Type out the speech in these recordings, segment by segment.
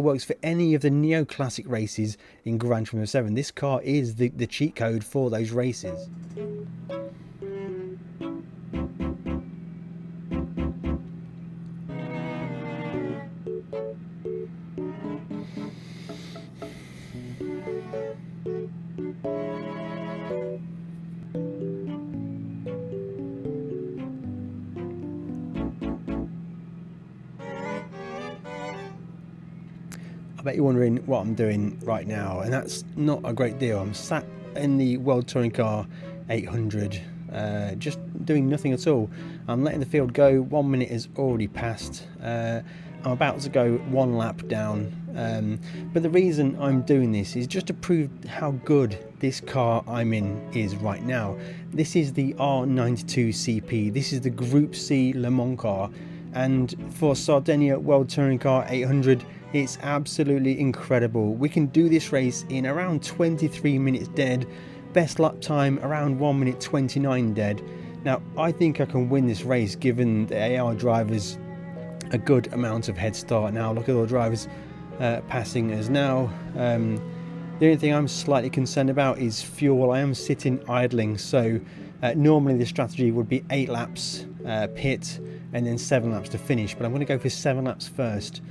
works for any of the neoclassic races in Gran Turismo 7. This car is the cheat code for those races. I bet you're wondering what I'm doing right now, and that's not a great deal. I'm sat in the World Touring Car 800, just doing nothing at all. I'm letting the field go. 1 minute has already passed. I'm about to go one lap down, but the reason I'm doing this is just to prove how good this car I'm in is right now. This is the R92CP. This is the Group C Le Mans car, and for Sardinia World Touring Car 800, it's absolutely incredible. We can do this race in around 23 minutes dead. Best lap time around 1 minute 29 dead. Now, I think I can win this race given the AR drivers a good amount of head start. Now, look at all the drivers passing us now. The only thing I'm slightly concerned about is fuel. I am sitting idling, so normally the strategy would be 8 laps pit and then 7 laps to finish, but I'm going to go for 7 laps first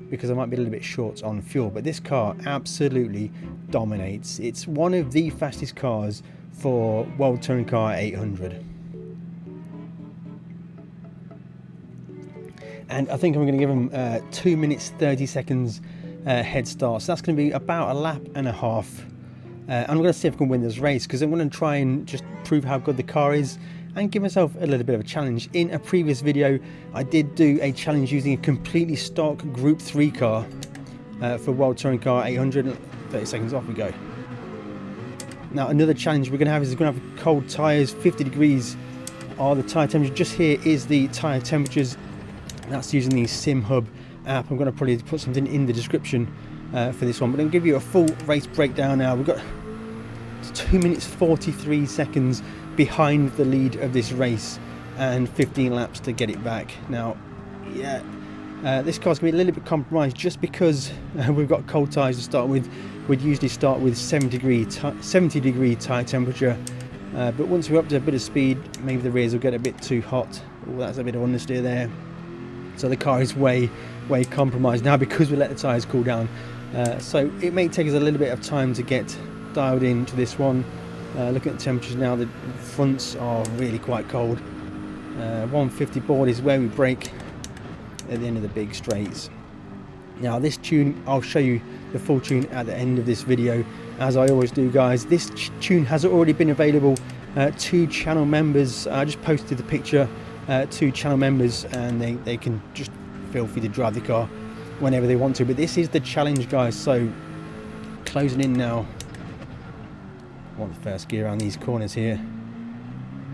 because I might be a little bit short on fuel. But this car absolutely dominates. It's one of the fastest cars for World Touring Car 800. And I think I'm going to give them 2 minutes 30 seconds head start. So that's going to be about a lap and a half. I'm going to see if I can win this race, because I'm going to try and just prove how good the car is and give myself a little bit of a challenge. In a previous video, I did do a challenge using a completely stock Group 3 car for World Touring Car 800. 30 seconds, off we go. Now, another challenge we're going to have is we're going to have cold tyres. 50 degrees are the tyre temperature. Just here is the tyre temperatures. That's using the SimHub app. I'm going to probably put something in the description for this one, but I'm going to give you a full race breakdown now. We've got 2 minutes 43 seconds behind the lead of this race and 15 laps to get it back. Now, yeah, this car's going to be a little bit compromised just because we've got cold tyres to start with. We'd usually start with 70 degree tyre temperature, but once we're up to a bit of speed, maybe the rears will get a bit too hot. Oh, that's a bit of understeer there. So the car is way compromised now because we let the tyres cool down. So it may take us a little bit of time to get dialed into this one. Looking at the temperatures now, the fronts are really quite cold. 150 board is where we brake at the end of the big straights. Now this tune, I'll show you the full tune at the end of this video, as I always do, guys. This tune has already been available to channel members. I just posted the picture to channel members, and they can just feel free to drive the car whenever they want to. But this is the challenge, guys, so closing in now. I want the first gear around these corners here.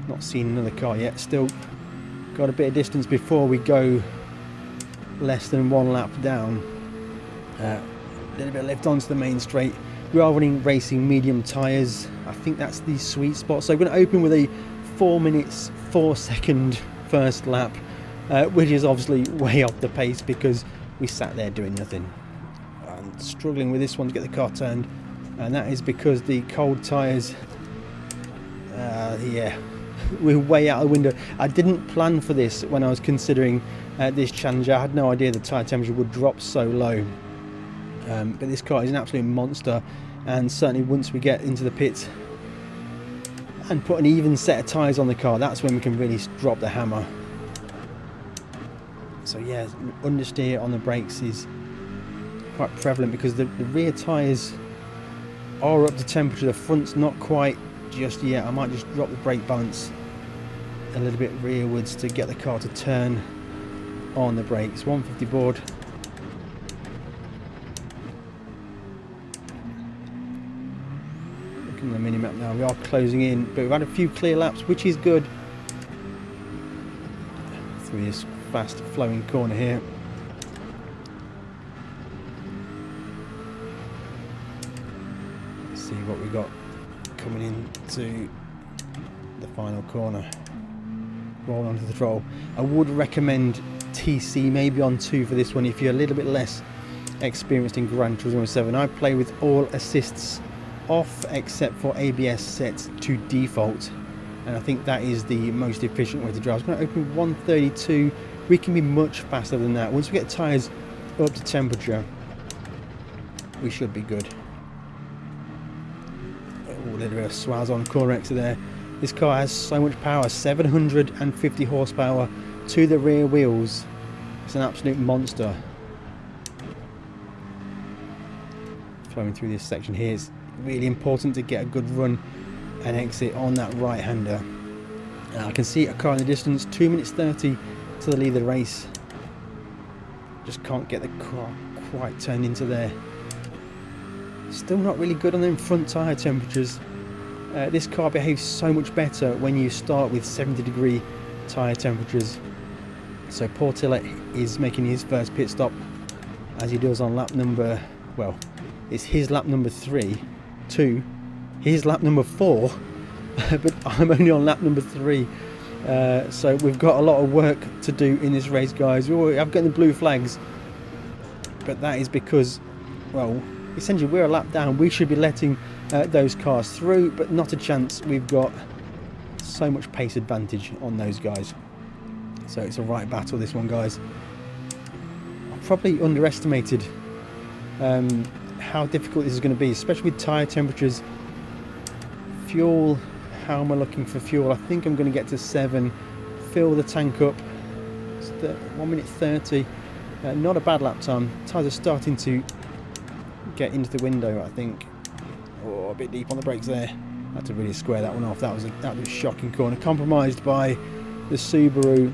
Not seen another car yet. Still got a bit of distance before we go less than 1 lap down. A little bit of lift onto the main straight. We are running racing medium tyres. I think that's the sweet spot. So we're going to open with a 4 minutes 4 second first lap, which is obviously way off the pace because we sat there doing nothing. I'm struggling with this one to get the car turned, and that is because the cold tyres, yeah, we're way out of the window. I didn't plan for this when I was considering this challenge. I had no idea the tyre temperature would drop so low, but this car is an absolute monster, and certainly once we get into the pits and put an even set of tyres on the car, that's when we can really drop the hammer. So yeah, understeer on the brakes is quite prevalent because the rear tyres are up to temperature. The front's not quite just yet. I might just drop the brake balance a little bit rearwards to get the car to turn on the brakes. 150 board. Looking at the mini-map now, we are closing in, but we've had a few clear laps, which is good. Through this fast flowing corner here. Let's see what we got coming into the final corner. Roll onto the throttle. I would recommend TC maybe on 2 for this one if you're a little bit less experienced in Gran Turismo 7. I play with all assists off except for ABS set to default, and I think that is the most efficient way to drive. I'm going to open 132. We can be much faster than that. Once we get tyres up to temperature, we should be good. Oh, a little bit of swaz on corner exit there. This car has so much power, 750 horsepower to the rear wheels. It's an absolute monster. Flowing through this section here, it's really important to get a good run and exit on that right hander. I can see a car in the distance, 2 minutes 30 to the lead of the race. Just can't get the car quite turned into there. Still not really good on them front tyre temperatures. This car behaves so much better when you start with 70-degree tyre temperatures. So Portilla is making his first pit stop, as he does on lap number, well, it's his lap number 2, his lap number 4, but I'm only on lap number 3. So we've got a lot of work to do in this race, guys. I've got the blue flags, but that is because, well, essentially we're a lap down. We should be letting those cars through, but not a chance. We've got so much pace advantage on those guys. So it's a right battle, this one, guys. I probably underestimated how difficult this is going to be, especially with tyre temperatures. Fuel, how am I looking for fuel? I think I'm going to get to 7, fill the tank up. It's 1 minute 30, not a bad lap time. Tyres are starting to get into the window, I think. Oh, a bit deep on the brakes there. Had to really square that one off. That was a shocking corner, compromised by the Subaru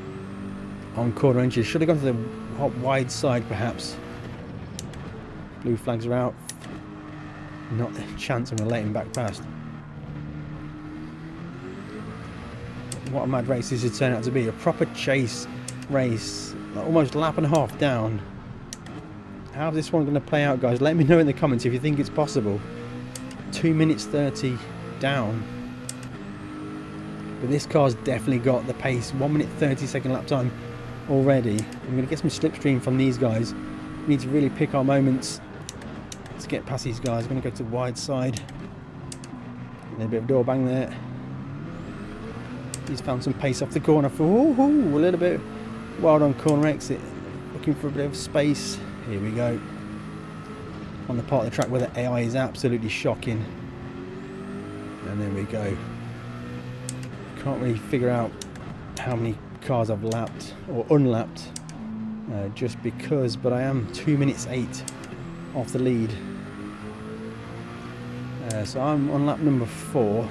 on corner entry. Should have gone to the hot wide side perhaps. Blue flags are out. Not a chance I'm going to let him back past. What a mad race this has turned out to be. A proper chase race. Almost a lap and a half down. How's this one going to play out, guys? Let me know in the comments if you think it's possible. 2 minutes 30 down. But this car's definitely got the pace. 1 minute 30-second lap time already. I'm going to get some slipstream from these guys. We need to really pick our moments to get past these guys. I'm going to go to the wide side. A little bit of door bang there. He's found some pace off the corner. A little bit wild on corner exit. Looking for a bit of space. Here we go. On the part of the track where the AI is absolutely shocking. And there we go. Can't really figure out how many cars I've lapped or unlapped just because, but I am 2 minutes 8 off the lead. So I'm on lap number 4.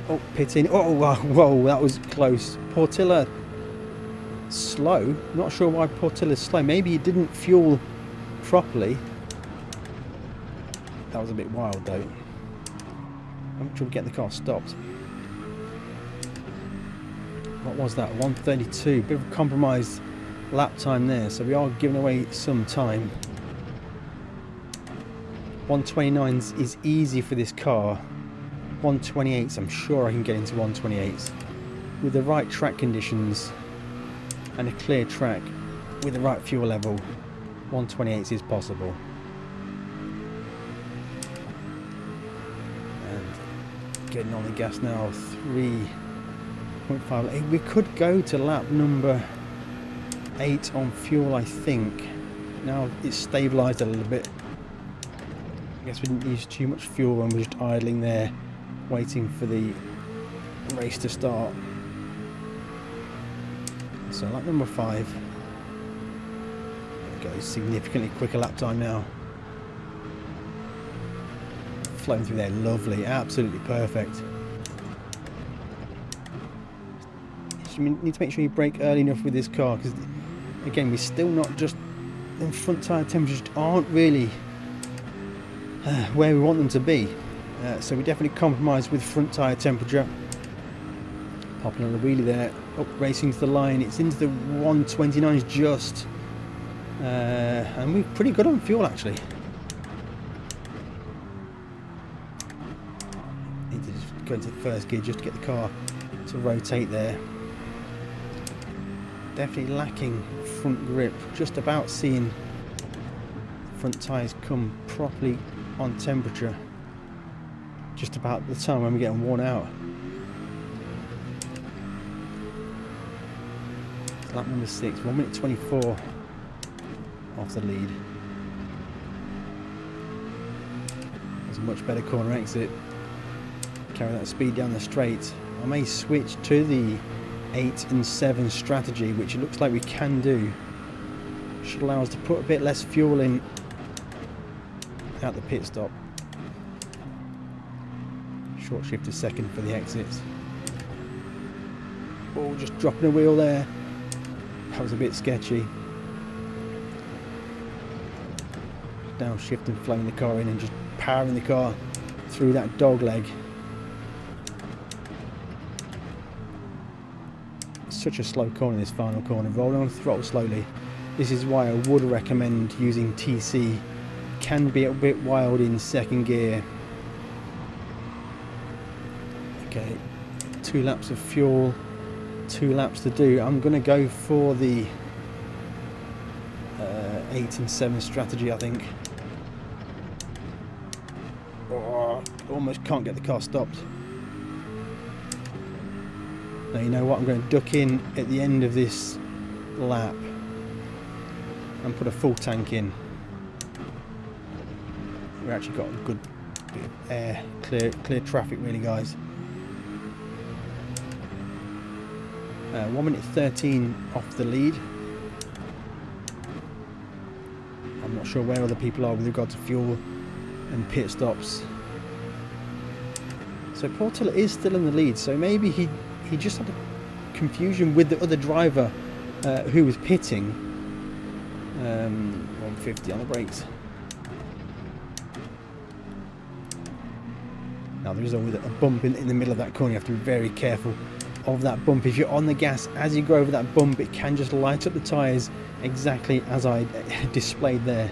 Oh, pitting. Oh, whoa, that was close. Portilla slow. Not sure why Portilla's slow. Maybe he didn't fuel properly. That was a bit wild though. I'm trying to get the car stopped. What was that? 132. Bit of a compromised lap time there. So we are giving away some time. 129s is easy for this car. 128s, I'm sure I can get into 128s. With the right track conditions and a clear track with the right fuel level, 128s is possible. And getting on the gas now, 3.5. We could go to lap number 8 on fuel, I think. Now it's stabilised a little bit. I guess we didn't use too much fuel when we were just idling there, waiting for the race to start. So lap number 5. There we go, significantly quicker lap time now. Flowing through there, lovely, absolutely perfect. You need to make sure you brake early enough with this car, because again, we're still not just, the front tyre temperatures aren't really where we want them to be. So we definitely compromise with front tyre temperature. Popping on the wheelie there, up racing to the line. It's into the 129s just, and we're pretty good on fuel actually. Need to just go into the first gear just to get the car to rotate there. Definitely lacking front grip. Just about seeing front tyres come properly on temperature. Just about the time when we're getting worn out. Lap number 6, 1 minute 24 off the lead. There's a much better corner exit. Carry that speed down the straight. I may switch to the 8 and 7 strategy, which it looks like we can do. Should allow us to put a bit less fuel in at the pit stop. Short shift to second for the exits. Oh, just dropping a wheel there. That was a bit sketchy. Downshift and flowing the car in and just powering the car through that dog leg. Such a slow corner, this final corner. Rolling on the throttle slowly. This is why I would recommend using TC. Can be a bit wild in second gear. Okay, 2 laps of fuel. 2 laps to do. I'm going to go for the 8 and 7 strategy, I think. Oh, almost can't get the car stopped. Now you know what, I'm going to duck in at the end of this lap and put a full tank in. We've actually got a good bit of air, clear traffic really, guys. 1 minute 13 off the lead. I'm not sure where other people are with regard to fuel and pit stops. So Portilla is still in the lead, so maybe he just had a confusion with the other driver who was pitting. 150 on the brakes. Now there is always a bump in the middle of that corner. You have to be very careful of that bump. If you're on the gas as you go over that bump, it can just light up the tyres exactly as I displayed there.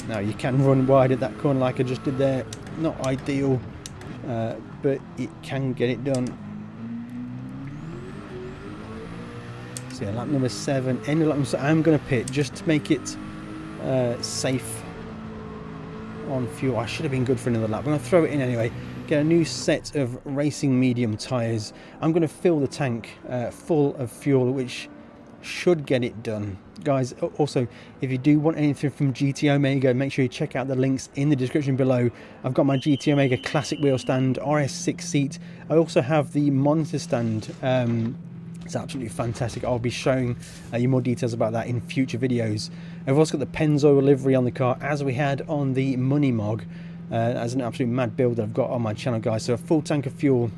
Now you can run wide at that corner like I just did there. Not ideal, but it can get it done. So yeah, lap number 7, end of lap number 7. I'm going to pit just to make it safe on fuel. I should have been good for another lap. I'm going to throw it in anyway. Get a new set of racing medium tyres. I'm going to fill the tank full of fuel, which should get it done. Guys, also, if you do want anything from GT Omega, make sure you check out the links in the description below. I've got my GT Omega classic wheel stand, RS6 seat. I also have the monitor stand. It's absolutely fantastic. I'll be showing you more details about that in future videos. I've also got the Pennzoil livery on the car, as we had on the Money Mog. As an absolute mad build I've got on my channel, guys. So a full tank of fuel.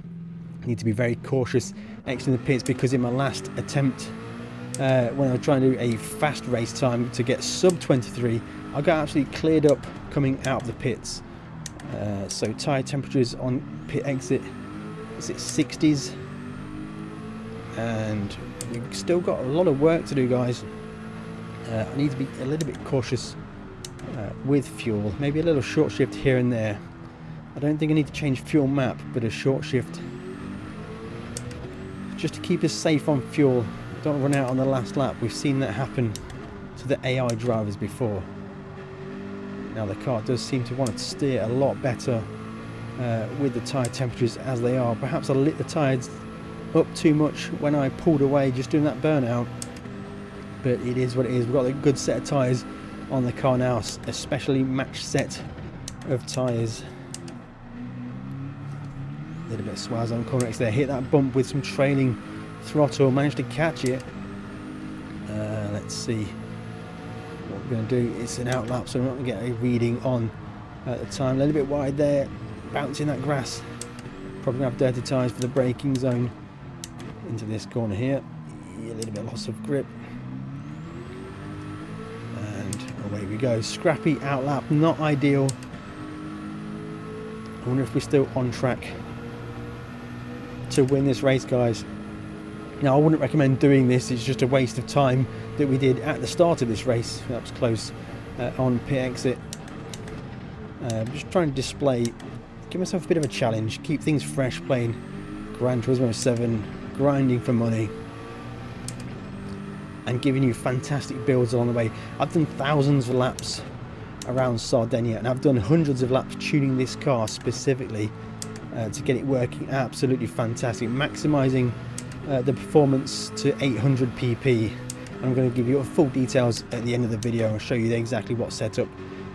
I need to be very cautious exiting the pits, because in my last attempt when I was trying to do a fast race time to get sub 23, I got absolutely cleared up coming out of the pits. So tyre temperatures on pit exit is it 60s, and we've still got a lot of work to do, guys. I need to be a little bit cautious with fuel, maybe a little short shift here and there. I don't think I need to change fuel map, but a short shift just to keep us safe on fuel. Don't run out on the last lap. We've seen that happen to the AI drivers before. Now the car does seem to want to steer a lot better with the tyre temperatures as they are. Perhaps I lit the tyres up too much when I pulled away just doing that burnout, but it is what it is. We've got a good set of tyres on the car now, especially matched set of tyres. A little bit of swaz on corner X there. Hit that bump with some trailing throttle, managed to catch it. Let's see what we're going to do. It's an out lap, so we're not going to get a reading on at the time. A little bit wide there, bouncing that grass. Probably going to have dirty tyres for the braking zone into this corner here. A little bit of loss of grip. Away we go. Scrappy out lap, not ideal. I wonder if we're still on track to win this race, guys. Now I wouldn't recommend doing this, it's just a waste of time that we did at the start of this race. That was close on pit exit. I'm just trying to display, give myself a bit of a challenge, keep things fresh, playing Gran Turismo 7 grinding for money, and giving you fantastic builds along the way. I've done thousands of laps around Sardinia, and I've done hundreds of laps tuning this car specifically to get it working absolutely fantastic, maximizing the performance to 800 pp. I'm going to give you full details at the end of the video and show you exactly what setup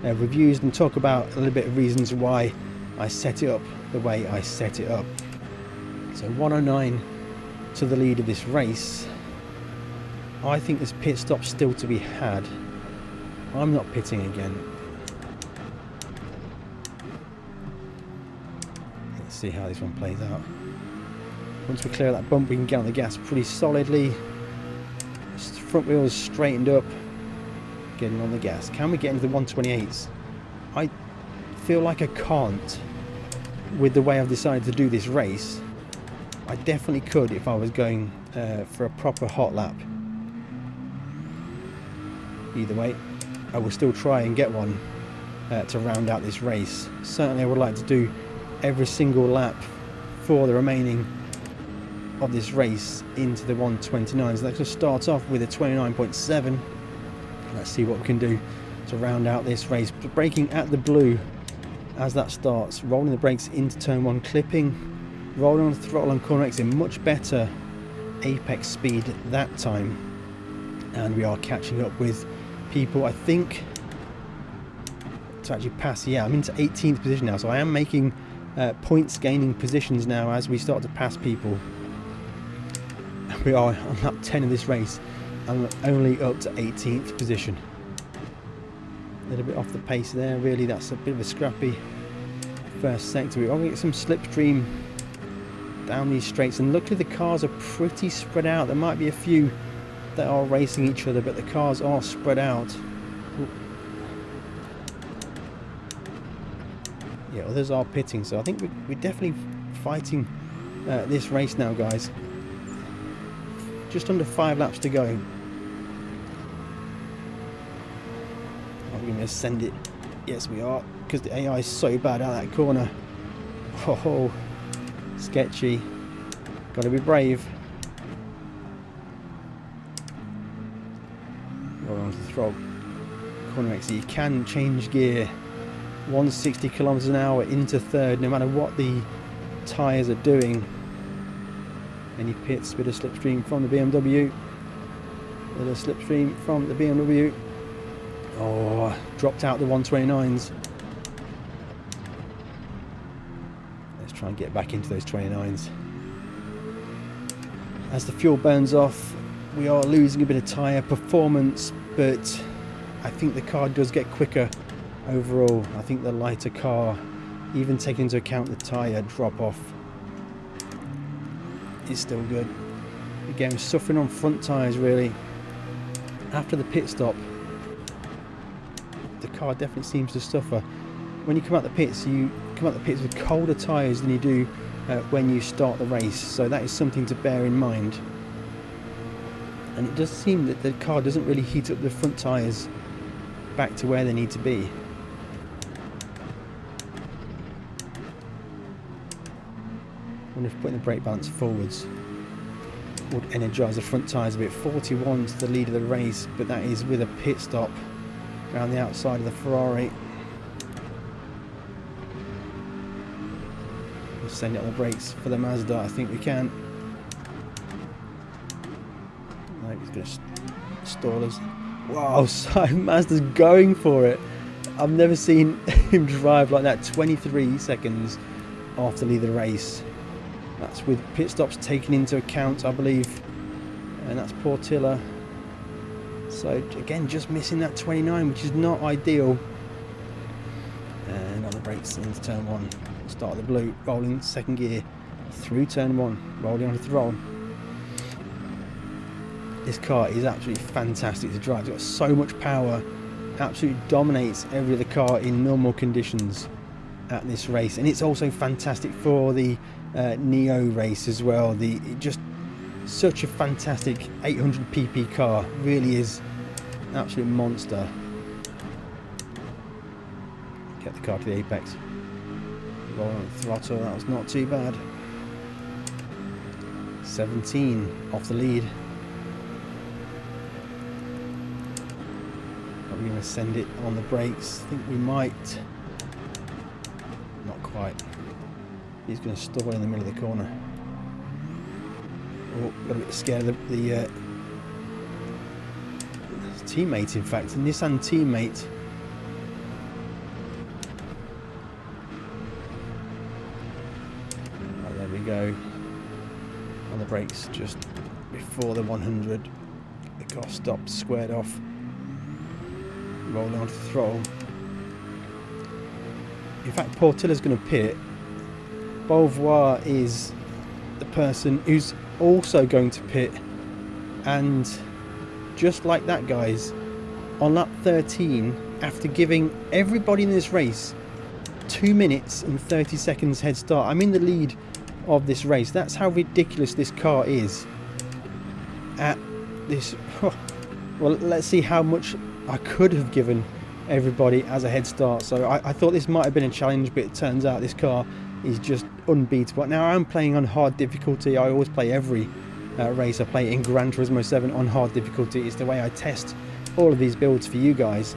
we've used, and talk about a little bit of reasons why I set it up the way I set it up. So 109 to the lead of this race. I think there's pit stops still to be had. I'm not pitting again. Let's see how this one plays out. Once we clear that bump, we can get on the gas pretty solidly. Front wheels straightened up, getting on the gas. Can we get into the 128s? I feel like I can't with the way I've decided to do this race. I definitely could if I was going for a proper hot lap. Either way, I will still try and get one to round out this race. Certainly I would like to do every single lap for the remaining of this race into the 129s. Let's just start off with a 29.7. Let's see what we can do to round out this race. Braking at the blue as that starts, rolling the brakes into turn 1, clipping, rolling on the throttle on corner exit, much better apex speed that time, and we are catching up with people. I think to actually pass, yeah, I'm into 18th position now, so I am making points gaining positions now as we start to pass people. We are on lap 10 of this race and only up to 18th position. A little bit off the pace there, really. That's a bit of a scrappy first sector. We're going to get some slipstream down these straights, and luckily the cars are pretty spread out. There might be a few that are racing each other, but the cars are spread out. Yeah, others are pitting, so I think we're definitely fighting this race now, guys. Just under 5 laps to go. Are we going to send it? Yes, we are, because the AI is so bad out that corner. Oh, sketchy. Got to be brave. Roll onto the throttle. Corner exit. You can change gear 160 kilometers an hour into third, no matter what the tyres are doing. Any pits, bit of slipstream from the BMW. Bit of slipstream from the BMW. Oh, dropped out the 129s. Let's try and get back into those 29s. As the fuel burns off, we are losing a bit of tyre performance, but I think the car does get quicker overall. I think the lighter car, even taking into account the tyre drop off, is still good. Again, we're suffering on front tyres really. After the pit stop, the car definitely seems to suffer. When you come out the pits, you come out the pits with colder tyres than you do when you start the race, so that is something to bear in mind. And it does seem that the car doesn't really heat up the front tyres back to where they need to be. I wonder if putting the brake balance forwards would energise the front tyres a bit. 41 to the lead of the race, but that is with a pit stop around the outside of the Ferrari. We'll send it on the brakes for the Mazda. I think we can. No, he's going to stall us. Wow, so Mazda's going for it. I've never seen him drive like that. 23 seconds after the lead of the race. That's with pit stops taken into account, I believe. And that's Portilla. So again, just missing that 29, which is not ideal. And on the brakes into turn 1. Start the blue, rolling second gear through turn 1, rolling onto the throttle. This car is absolutely fantastic to drive. It's got so much power, absolutely dominates every other car in normal conditions at this race, and it's also fantastic for the Neo race as well. Just such a fantastic 800 pp car, really is an absolute monster. Get the car to the apex, roll on the throttle. That was not too bad. 17 off the lead. Are we going to send it on the brakes? I think we might. Not quite. He's going to stall in the middle of the corner. Oh, got a bit scared of the teammate, in fact, the Nissan teammate. Oh, there we go. On the brakes just before the 100. The car stopped, squared off, rolling onto the throttle. In fact, Portilla's going to pit. VYRA is the person who's also going to pit, and just like that, guys, on lap 13, after giving everybody in this race 2 minutes and 30 seconds head start, I'm in the lead of this race. That's how ridiculous this car is at this. Well, let's see how much I could have given everybody as a head start. So I thought this might have been a challenge, but it turns out this car is just unbeatable. Now, I'm playing on hard difficulty. I always play every race I play in Gran Turismo 7 on hard difficulty. It's the way I test all of these builds for you guys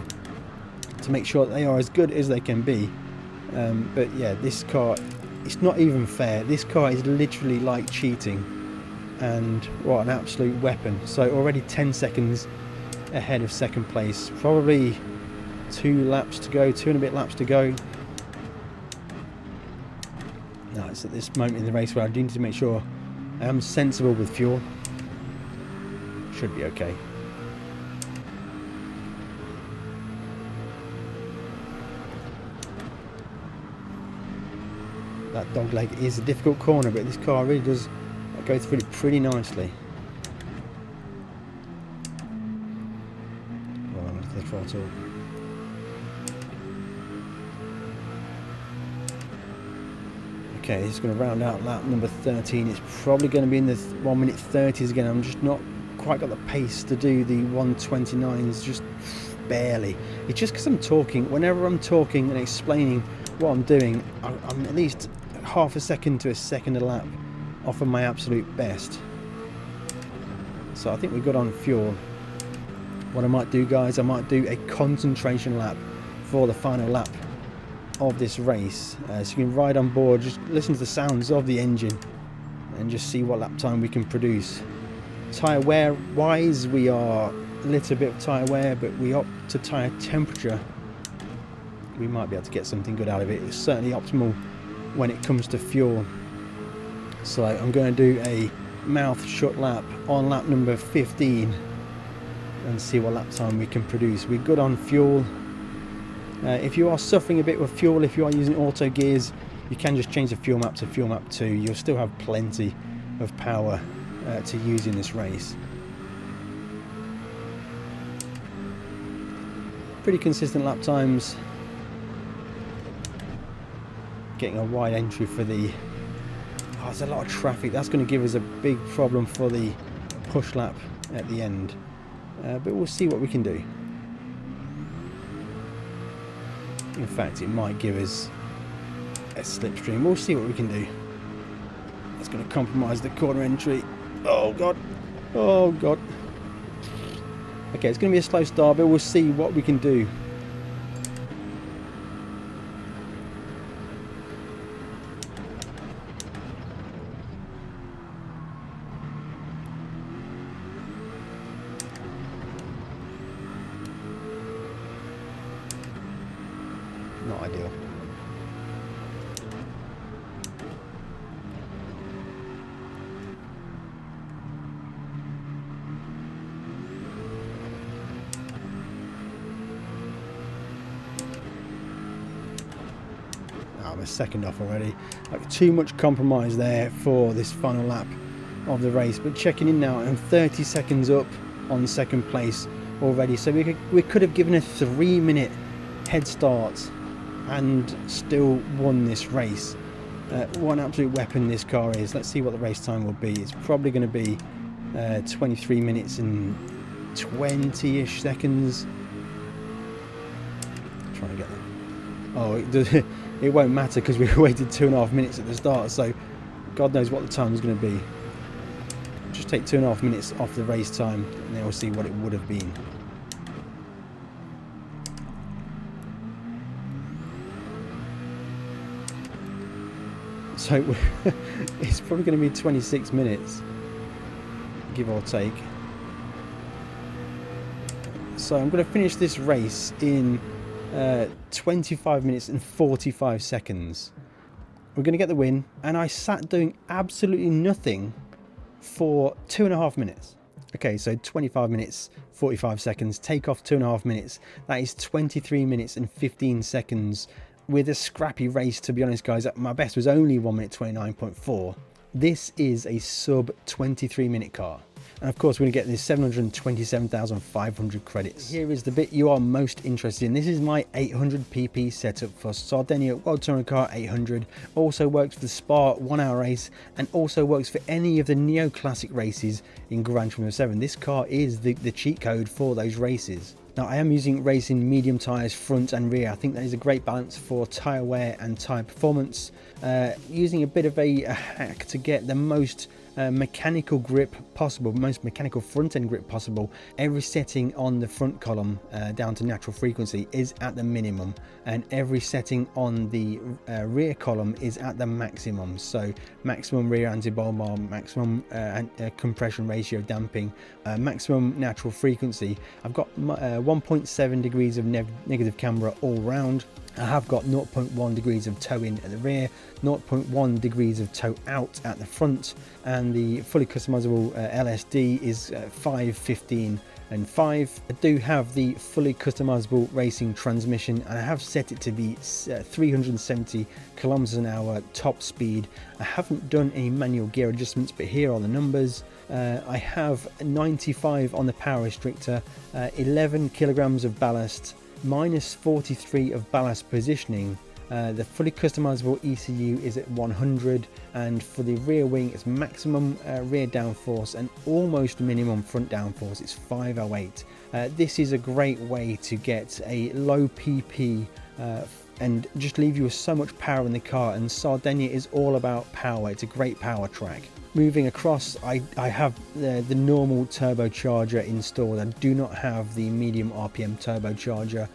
to make sure that they are as good as they can be. But yeah, this car, it's not even fair. This car is literally like cheating, and what an absolute weapon. So already 10 seconds ahead of second place. Probably 2 laps to go, 2 and a bit laps to go. Now it's at this moment in the race where I do need to make sure I am sensible with fuel. Should be okay. That dogleg is a difficult corner, but this car really does go through it pretty nicely. Well, I'm onto the throttle. Okay, this is going to round out lap number 13. It's probably going to be in the 1 minute 30s again. I'm just not quite got the pace to do the 129s, just barely. It's just because I'm talking. Whenever I'm talking and explaining what I'm doing, I'm at least half a second to a second a lap off of my absolute best. So I think we're good on fuel. What I might do, guys, I might do a concentration lap for the final lap of this race, so you can ride on board, just listen to the sounds of the engine and just see what lap time we can produce. Tyre wear wise, we are a little bit of tyre wear, but we opt to tyre temperature. We might be able to get something good out of it. It's certainly optimal when it comes to fuel. So I'm going to do a mouth shut lap on lap number 15 and see what lap time we can produce. We're good on fuel. If you are suffering a bit with fuel, if you are using auto gears, you can just change the fuel map to fuel map 2. You'll still have plenty of power to use in this race. Pretty consistent lap times. Getting a wide entry for the... Oh, there's a lot of traffic. That's going to give us a big problem for the push lap at the end. But we'll see what we can do. In fact, it might give us a slipstream. We'll see what we can do. It's going to compromise the corner entry. Oh god. Oh god. Okay, it's going to be a slow start, but we'll see what we can do. Not ideal. I'm a second off already. Like, too much compromise there for this final lap of the race. But checking in now, I'm 30 seconds up on second place already. So we could have given a 3-minute head start and still won this race. What an absolute weapon this car is. Let's see what the race time will be. It's probably going to be 23 minutes and 20-ish seconds. Trying to get that. Oh, it won't matter because we waited 2.5 minutes at the start, so God knows what the time is going to be. Just take 2.5 minutes off the race time, and then we'll see what it would have been. So it's probably going to be 26 minutes, give or take. So I'm going to finish this race in 25 minutes and 45 seconds. We're going to get the win, and I sat doing absolutely nothing for 2.5 minutes. Okay, so 25 minutes, 45 seconds, take off 2.5 minutes. That is 23 minutes and 15 seconds with a scrappy race, to be honest, guys. My best was only 1 minute 29.4. This is a sub 23 minute car. And of course, we're going to get this 727,500 credits. Here is the bit you are most interested in. This is my 800 pp setup for Sardinia World Touring Car 800. Also works for the Spa 1 hour race, and also works for any of the Neo Classic races in Gran Turismo 7. This car is the cheat code for those races. Now, I am using racing medium tyres front and rear. I think that is a great balance for tyre wear and tyre performance. Using a bit of a hack to get the most mechanical grip possible, most mechanical front end grip possible. Every setting on the front column down to natural frequency is at the minimum, and every setting on the rear column is at the maximum. So maximum rear anti-roll bar, maximum compression ratio damping, maximum natural frequency. I've got 1.7 degrees of negative camber all round. I have got 0.1 degrees of toe in at the rear, 0.1 degrees of toe out at the front, and the fully customizable LSD is 5, 15 and 5. I do have the fully customizable racing transmission, and I have set it to be 370 kilometers an hour top speed. I haven't done any manual gear adjustments, but here are the numbers. I have 95 on the power restrictor, 11 kilograms of ballast, minus 43 of ballast positioning. The fully customizable ECU is at 100, and for the rear wing it's maximum rear downforce and almost minimum front downforce. It's 508. This is a great way to get a low PP and just leave you with so much power in the car, and Sardinia is all about power. It's a great power track. Moving across, I have the normal turbocharger installed. I do not have the medium RPM turbocharger.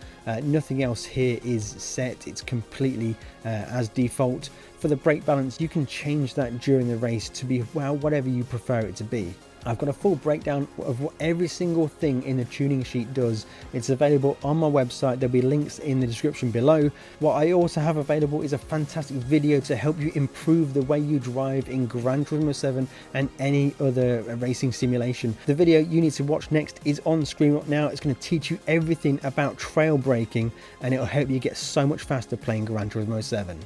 Nothing else here is set. It's completely as default. For the brake balance, you can change that during the race to be, well, whatever you prefer it to be. I've got a full breakdown of what every single thing in the tuning sheet does. It's available on my website. There'll be links in the description below. What I also have available is a fantastic video to help you improve the way you drive in Gran Turismo 7 and any other racing simulation. The video you need to watch next is on screen right now. It's going to teach you everything about trail braking, and it'll help you get so much faster playing Gran Turismo 7.